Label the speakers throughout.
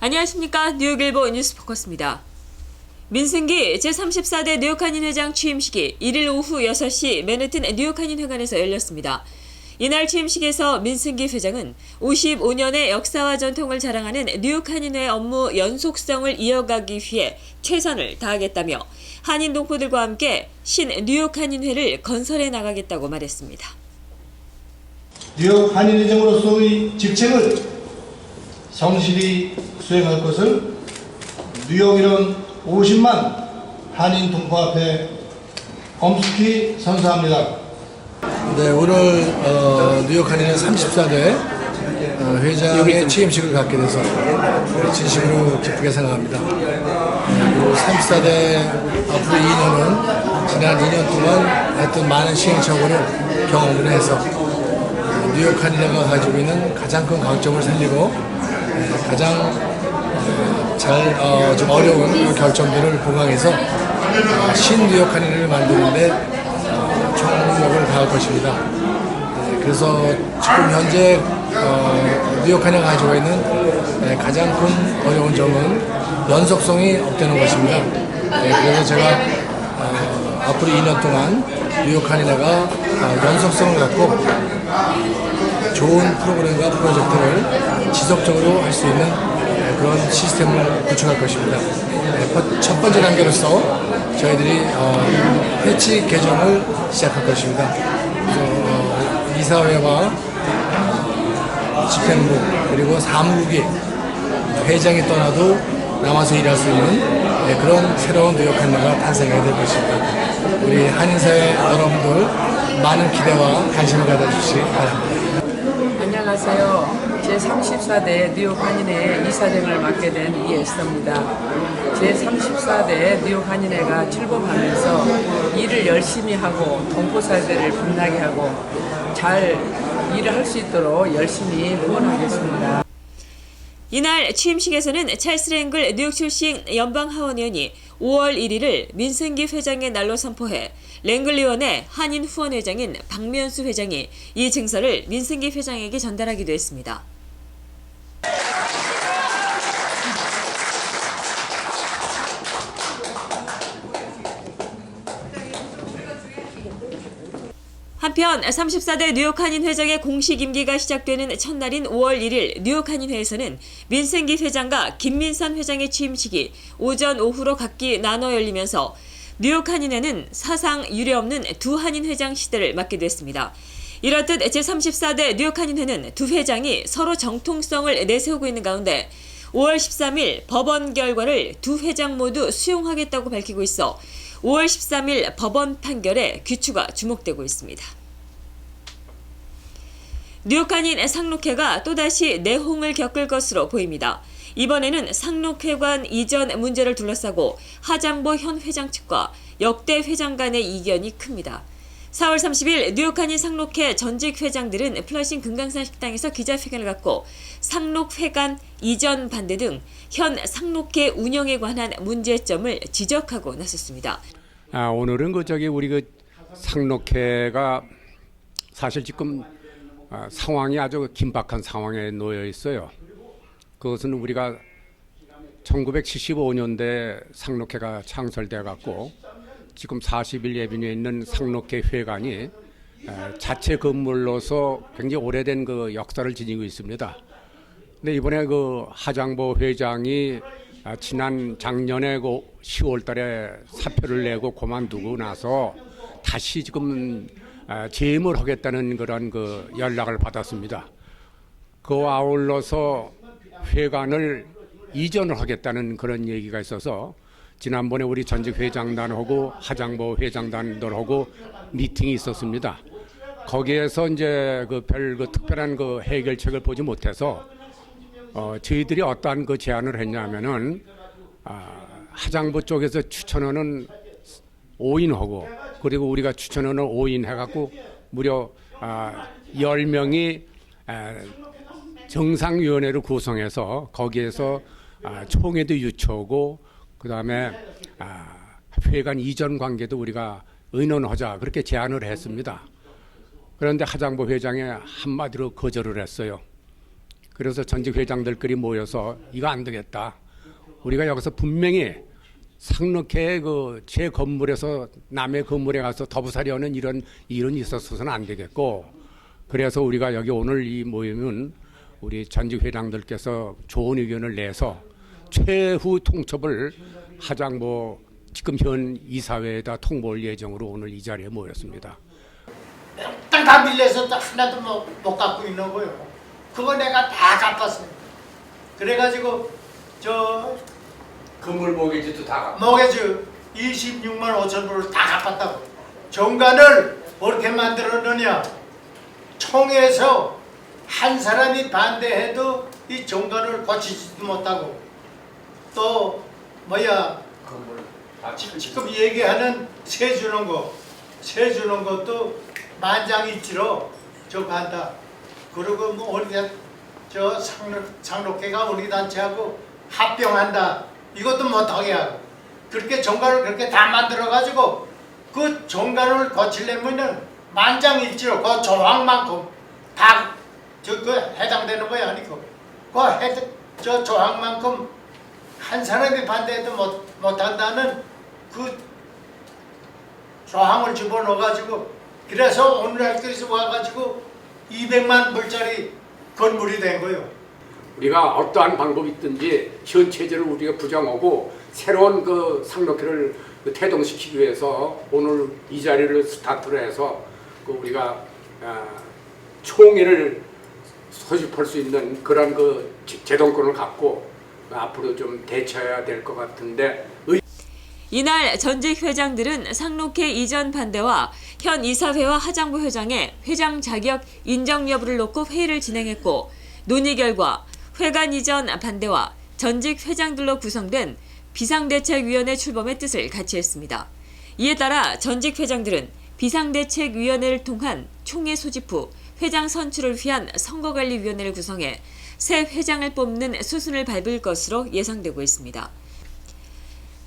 Speaker 1: 안녕하십니까. 뉴욕일보 뉴스포커스입니다. 민승기 제34대 뉴욕 한인회장 취임식이 1일 오후 6시 맨해튼 뉴욕 한인회관에서 열렸습니다. 이날 취임식에서 민승기 회장은 55년의 역사와 전통을 자랑하는 뉴욕 한인회 업무 연속성을 이어가기 위해 최선을 다하겠다며 한인 동포들과 함께 신 뉴욕 한인회를 건설해 나가겠다고 말했습니다.
Speaker 2: 뉴욕 한인회장으로서의 직책을 성실히 수행할 것을 뉴욕 이런 50만 한인 동포 앞에 엄숙히 선서합니다.
Speaker 3: 네, 오늘 뉴욕 한인회 34대 회장의 취임식을 갖게 돼서 진심으로 기쁘게 생각합니다. 그리고 34대 앞으로 2년은 지난 2년 동안 했던 많은 시행착오를 경험을 해서 뉴욕 한인회가 가지고 있는 가장 큰 강점을 살리고 가장 좀 어려운 결점들을 보강해서 신 뉴욕 한인회를 만드는데 총력을 다할 것입니다. 그래서 지금 현재 뉴욕 한인회가 가지고 있는 가장 큰 어려운 점은 연속성이 없다는 것입니다. 그래서 제가 앞으로 2년 동안 뉴욕 한인회가 연속성을 갖고 좋은 프로그램과 프로젝트를 지속적으로 할 수 있는 그런 시스템을 구축할 것입니다. 첫 번째 단계로서 저희들이 회칙 개정을 시작할 것입니다. 그래서 이사회와 집행부 그리고 사무국이 회장이 떠나도 남아서 일할 수 있는 그런 새로운 뉴욕 한인회가 탄생해야 될 것입니다. 우리 한인사회 여러분들 많은 기대와 관심을 가져주시기 바랍니다.
Speaker 4: 안녕하세요. 제34대 뉴욕 한인회 이사장을 맡게 된 이에스더입니다. 제34대 뉴욕 한인회가 출범하면서 일을 열심히 하고 동포사회를 빛나게 하고 잘 일을 할 수 있도록 열심히 응원하겠습니다.
Speaker 1: 이날 취임식에서는 찰스 랭글 뉴욕 출신 연방하원의원이 5월 1일을 민승기 회장의 날로 선포해 랭글 의원의 한인 후원회장인 박면수 회장이 이 증서를 민승기 회장에게 전달하기도 했습니다. 한편 34대 뉴욕 한인회장의 공식 임기가 시작되는 첫날인 5월 1일 뉴욕 한인회에서는 민승기 회장과 김민선 회장의 취임식이 오전 오후로 각기 나눠 열리면서 뉴욕 한인회는 사상 유례없는 두 한인회장 시대를 맞게 됐습니다. 이렇듯 제34대 뉴욕 한인회는 두 회장이 서로 정통성을 내세우고 있는 가운데 5월 13일 법원 결과를 두 회장 모두 수용하겠다고 밝히고 있어 5월 13일 법원 판결에 귀추가 주목되고 있습니다. 뉴욕 한인 상록회가 또다시 내홍을 겪을 것으로 보입니다. 이번에는 상록회관 이전 문제를 둘러싸고 하장보 현 회장 측과 역대 회장 간의 이견이 큽니다. 4월 30일 뉴욕 한인 상록회 전직 회장들은 플러싱 금강산 식당에서 기자회견을 갖고 상록회관 이전 반대 등 현 상록회 운영에 관한 문제점을 지적하고 나섰습니다.
Speaker 5: 오늘은 우리 상록회가 사실 지금 상황이 아주 긴박한 상황에 놓여 있어요. 그것은 우리가 1975년대 상록회가 창설돼 갖고 지금 40일 예비에 있는 상록회 회관이 자체 건물로서 굉장히 오래된 그 역사를 지니고 있습니다. 근데 이번에 하장보 회장이 지난 작년에 10월달에 사표를 내고 그만두고 나서 다시 지금 재임을 하겠다는 그런 연락을 받았습니다. 그와 아울러서 회관을 이전을 하겠다는 그런 얘기가 있어서 지난번에 우리 전직 회장단하고 하장보 회장단들하고 미팅이 있었습니다. 거기에서 이제 별 특별한 해결책을 보지 못해서 저희들이 어떠한 제안을 했냐면은 하장보 쪽에서 추천원은 5인하고 그리고 우리가 추천원을 5인 해갖고 무려 10명이 정상위원회를 구성해서 거기에서 총회도 유치하고 그 다음에 회관 이전 관계도 우리가 의논하자 그렇게 제안을 했습니다. 그런데 하장보 회장이 한마디로 거절을 했어요. 그래서 전직 회장들끼리 모여서 이거 안 되겠다. 우리가 여기서 분명히 상록회 제 건물에서 남의 건물에 가서 더부살이하는 이런 일은 있었어서는 안 되겠고, 그래서 우리가 여기 오늘 이 모임은 우리 전직 회장들께서 좋은 의견을 내서 최후 통첩을 하장보 지금 현 이사회에다 통보할 예정으로 오늘 이 자리에 모였습니다.
Speaker 6: 땅 다 밀려서 하나도 못 갖고 있는 거예요. 그거 내가 다 갚았어요. 그래가지고 저
Speaker 5: 건물 모기지도 다
Speaker 6: 모기지 26만 5천 불을 다 갚았다고. 정관을 어떻게 만들었느냐? 총회에서 한 사람이 반대해도 이 정관을 고치지도 못하고, 또 지금 얘기하는 세 주는 것도 만장일치로 저거 한다. 그리고 뭐 우리 저 상록회가 우리 단체하고 합병한다. 이것도 못하게 하고, 그렇게 정관을 그렇게 다 만들어 가지고 그 정관을 고치려면은 만장일치로 그 조항만큼 다 그 해당되는 거야. 아니고 저 조항만큼 한 사람이 반대해도 못한다는 그 조항을 집어넣어 가지고, 그래서 오늘날까지 와가지고 200만 불짜리 건물이 된 거예요.
Speaker 5: 우리가 어떠한 방법이 있든지 현 체제를 우리가 부정하고 새로운 그 상록회를 태동시키기 위해서 오늘 이 자리를 스타트로 해서 우리가 총회를 소집할 수 있는 그런 그 제동권을 갖고 앞으로 좀 대처해야 될 것 같은데.
Speaker 1: 이날 전직 회장들은 상록회 이전 반대와 현 이사회와 하장부 회장의 회장 자격 인정 여부를 놓고 회의를 진행했고, 논의 결과 회관 이전 반대와 전직 회장들로 구성된 비상대책위원회 출범의 뜻을 같이 했습니다. 이에 따라 전직 회장들은 비상대책위원회를 통한 총회 소집 후 회장 선출을 위한 선거관리위원회를 구성해 새 회장을 뽑는 수순을 밟을 것으로 예상되고 있습니다.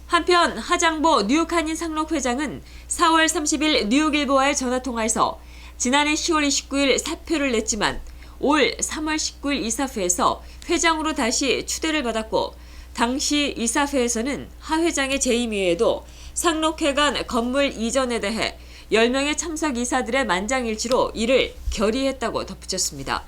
Speaker 1: 한편 하장보 뉴욕 한인 상록 회장은 4월 30일 뉴욕일보와의 전화통화에서 지난해 10월 29일 사표를 냈지만 올 3월 19일 이사회에서 회장으로 다시 추대를 받았고, 당시 이사회에서는 하 회장의 재임 이외에도 상록회관 건물 이전에 대해 10명의 참석 이사들의 만장일치로 이를 결의했다고 덧붙였습니다.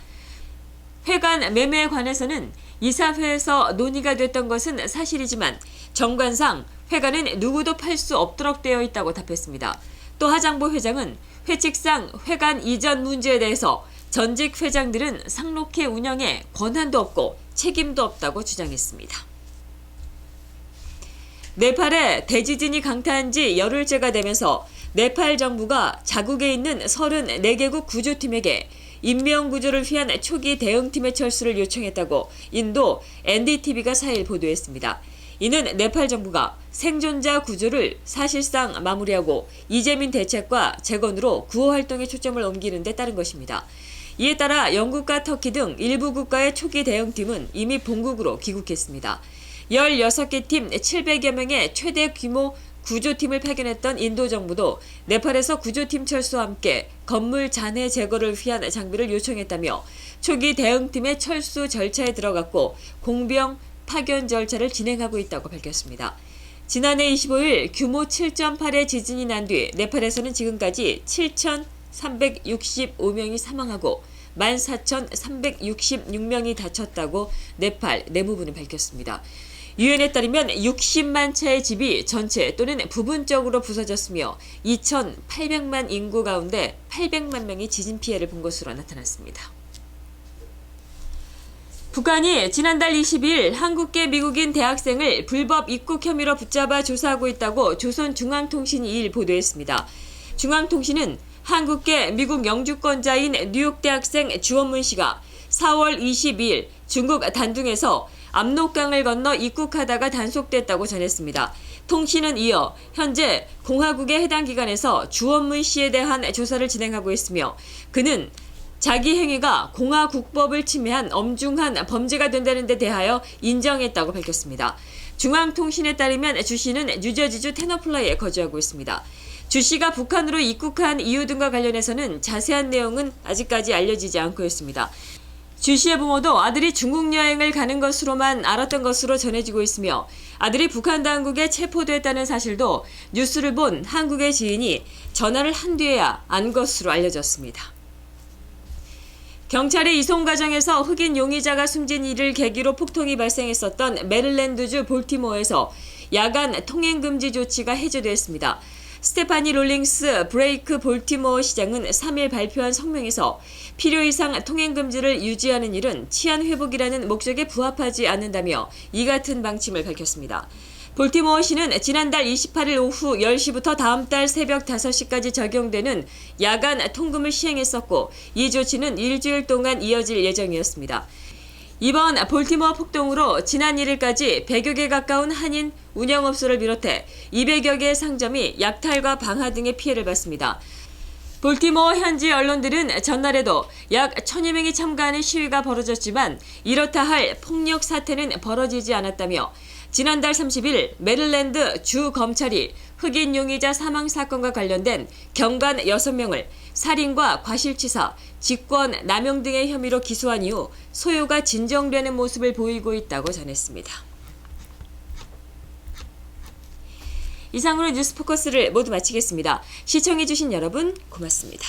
Speaker 1: 회관 매매에 관해서는 이사회에서 논의가 됐던 것은 사실이지만 정관상 회관은 누구도 팔 수 없도록 되어 있다고 답했습니다. 또 하장보 회장은 회칙상 회관 이전 문제에 대해서 전직 회장들은 상록회 운영에 권한도 없고 책임도 없다고 주장했습니다. 네팔에 대지진이 강타한 지 열흘째가 되면서 네팔 정부가 자국에 있는 34개국 구조팀에게 인명구조를 위한 초기 대응팀의 철수를 요청했다고 인도 NDTV가 4일 보도했습니다. 이는 네팔 정부가 생존자 구조를 사실상 마무리하고 이재민 대책과 재건으로 구호 활동에 초점을 옮기는 데 따른 것입니다. 이에 따라 영국과 터키 등 일부 국가의 초기 대응팀은 이미 본국으로 귀국했습니다. 16개 팀 700여 명의 최대 규모 구조팀을 파견했던 인도 정부도 네팔에서 구조팀 철수와 함께 건물 잔해 제거를 위한 장비를 요청했다며 초기 대응팀의 철수 절차에 들어갔고 공병 파견 절차를 진행하고 있다고 밝혔습니다. 지난해 25일 규모 7.8의 지진이 난 뒤 네팔에서는 지금까지 7,365명이 사망하고 14,366명이 다쳤다고 네팔 내무부는 밝혔습니다. 유엔에 따르면 60만 채의 집이 전체 또는 부분적으로 부서졌으며 2,800만 인구 가운데 800만 명이 지진 피해를 본 것으로 나타났습니다. 북한이 지난달 20일 한국계 미국인 대학생을 불법 입국 혐의로 붙잡아 조사하고 있다고 조선중앙통신이 2일 보도했습니다. 중앙통신은 한국계 미국 영주권자인 뉴욕 대학생 주원문 씨가 4월 22일 중국 단둥에서 압록강을 건너 입국하다가 단속됐다고 전했습니다. 통신은 이어 현재 공화국의 해당 기관에서 주원문 씨에 대한 조사를 진행하고 있으며 그는 자기 행위가 공화국법을 침해한 엄중한 범죄가 된다는 데 대하여 인정했다고 밝혔습니다. 중앙통신에 따르면 주 씨는 뉴저지주 테너플라이에 거주하고 있습니다. 주 씨가 북한으로 입국한 이유 등과 관련해서는 자세한 내용은 아직까지 알려지지 않고 있습니다. 주 씨의 부모도 아들이 중국 여행을 가는 것으로만 알았던 것으로 전해지고 있으며 아들이 북한 당국에 체포됐다는 사실도 뉴스를 본 한국의 지인이 전화를 한 뒤에야 안 것으로 알려졌습니다. 경찰의 이송 과정에서 흑인 용의자가 숨진 일을 계기로 폭동이 발생했었던 메릴랜드주 볼티모어에서 야간 통행금지 조치가 해제됐습니다. 스테파니 롤링스 브레이크 볼티모어 시장은 3일 발표한 성명에서 필요 이상 통행금지를 유지하는 일은 치안 회복이라는 목적에 부합하지 않는다며 이 같은 방침을 밝혔습니다. 볼티모어시는 지난달 28일 오후 10시부터 다음 달 새벽 5시까지 적용되는 야간 통금을 시행했었고 이 조치는 일주일 동안 이어질 예정이었습니다. 이번 볼티모어 폭동으로 지난 1일까지 100여 개 가까운 한인 운영업소를 비롯해 200여 개의 상점이 약탈과 방화 등의 피해를 봤습니다. 볼티모어 현지 언론들은 전날에도 약 1000여 명이 참가하는 시위가 벌어졌지만 이렇다 할 폭력 사태는 벌어지지 않았다며 지난달 30일 메릴랜드 주 검찰이 흑인 용의자 사망 사건과 관련된 경관 6명을 살인과 과실치사, 직권 남용 등의 혐의로 기소한 이후 소요가 진정되는 모습을 보이고 있다고 전했습니다. 이상으로 뉴스포커스를 모두 마치겠습니다. 시청해주신 여러분 고맙습니다.